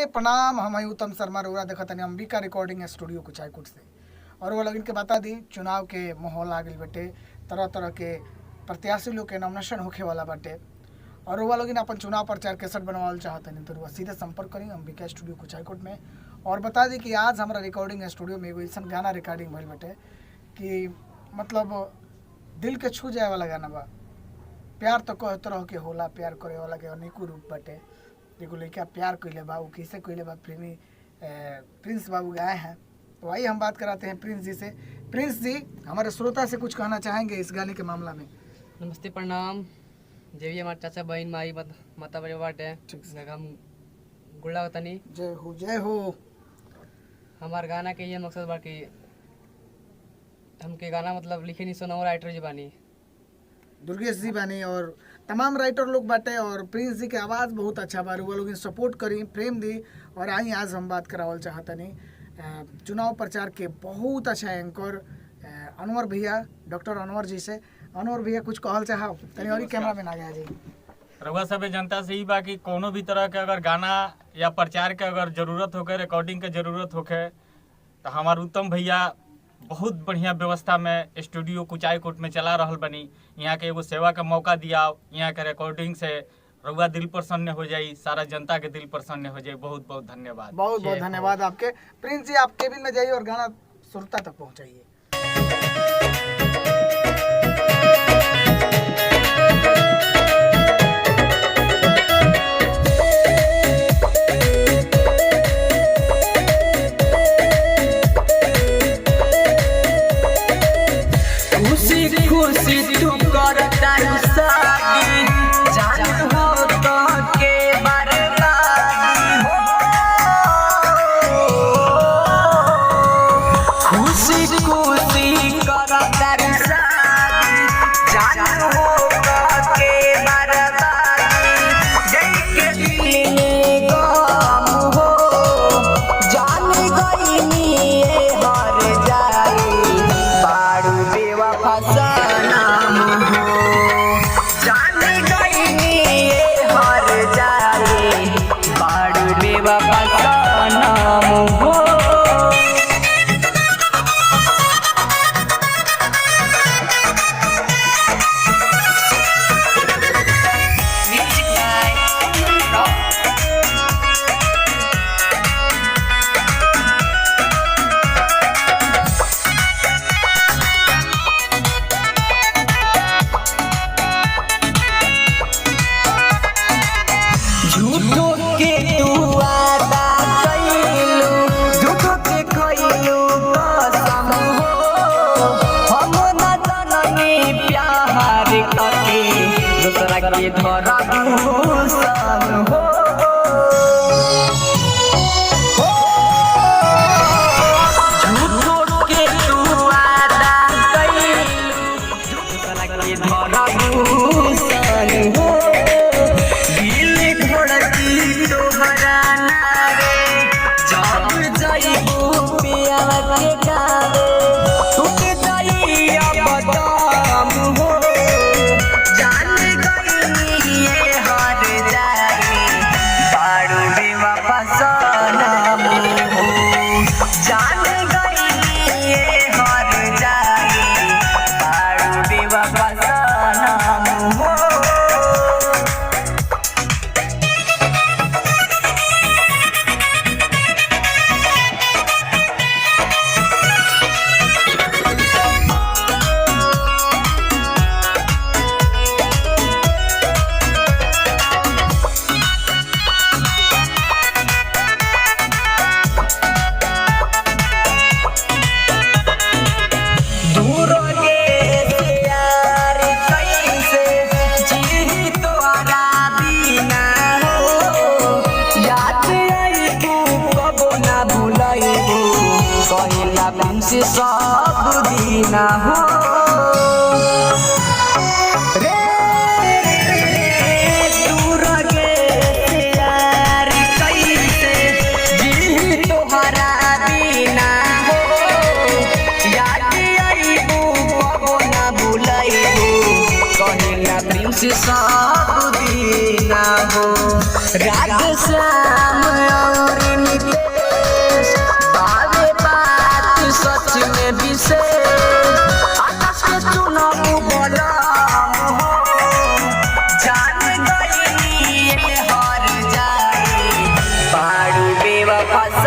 प्रणाम। हम उत्तम शर्मा रोरा देखा तनी अंबिका रिकॉर्डिंग स्टूडियो कुचायकोट से। और वो लोग इनके बता दी चुनाव के माहौल आ गई बटे, तरह तरह के प्रत्याशी लोग के नॉमिनेशन होखे वाला बाटे और वो लोग अपन चुनाव प्रचार केसट बनवाल चाहते नहीं तो सीधे संपर्क करी अंबिका स्टूडियो कुचायकोट में। और बता दी कि आज हमारा रिकॉर्डिंग स्टूडियो में एगो ऐसा गाना रिकॉर्डिंग भइल बटे कि मतलब दिल के छू जाए वाला गाना बा। प्यार तो कह तरह के होला, प्यार करे वाला के अनेकों रूप बाटे। एगो लड़का प्यार कैले बा, वो कैसे कैले बा प्रेमी प्रिंस बाबू गाए हैं। तो आइए हम बात कराते हैं प्रिंस जी से। प्रिंस जी हमारे श्रोता से कुछ कहना चाहेंगे इस गाने के मामला में? नमस्ते, प्रणाम। जे भी हमारे चाचा बहन माई माता बड़े बाटे हम गुड़ा तनी जय हो जय हो। हमार गाना के ये मकसद बा कि हमके गाना मतलब लिखे नहीं सुनाओ राइटर जी बानी, दुर्गेश जी बानी और तमाम राइटर लोग बाटे। और प्रिंस जी के आवाज़ बहुत अच्छा बा, वो लोग सपोर्ट करी, प्रेम दी। और आई आज हम बात करावल चाहतनी चुनाव प्रचार के बहुत अच्छा एंकर अनवर भैया, डॉक्टर अनवर जी से। अनवर भैया कुछ कहल चाहब तनी और कैमरा में ना गया जी। रउआ सब जनता से ही बा कि कोनो भी तरह के अगर गाना या प्रचार के अगर जरूरत होके, रिकॉर्डिंग के जरूरत होके तो हमार उत्तम भैया बहुत बढ़िया व्यवस्था में स्टूडियो कुचायकोट में चला रहल बनी। यहाँ के एगो सेवा का मौका दिया, यहाँ के रिकॉर्डिंग से रउआ दिल प्रसन्न हो जाई, सारा जनता के दिल प्रसन्न हो जाए। बहुत बहुत धन्यवाद। बहुत बहुत धन्यवाद आपके। प्रिंस जी आप केबिन में जाइए और गाना श्रोता तक पहुँचाइए। के धरा भूषण हो झूठो के तू वादा कइलू के धरा भूषण हो दिल धड़की तोहरा नारे जब जाइबू पिया के गावे टूट जाई अब दाम हो से सब दीना हो रे दूर गे यार कैसे जी तोहरा बिना हो याद आईबू कबो ना भुलाईबू कहिला प्रेम से सब दीना हो रात शाम और हसी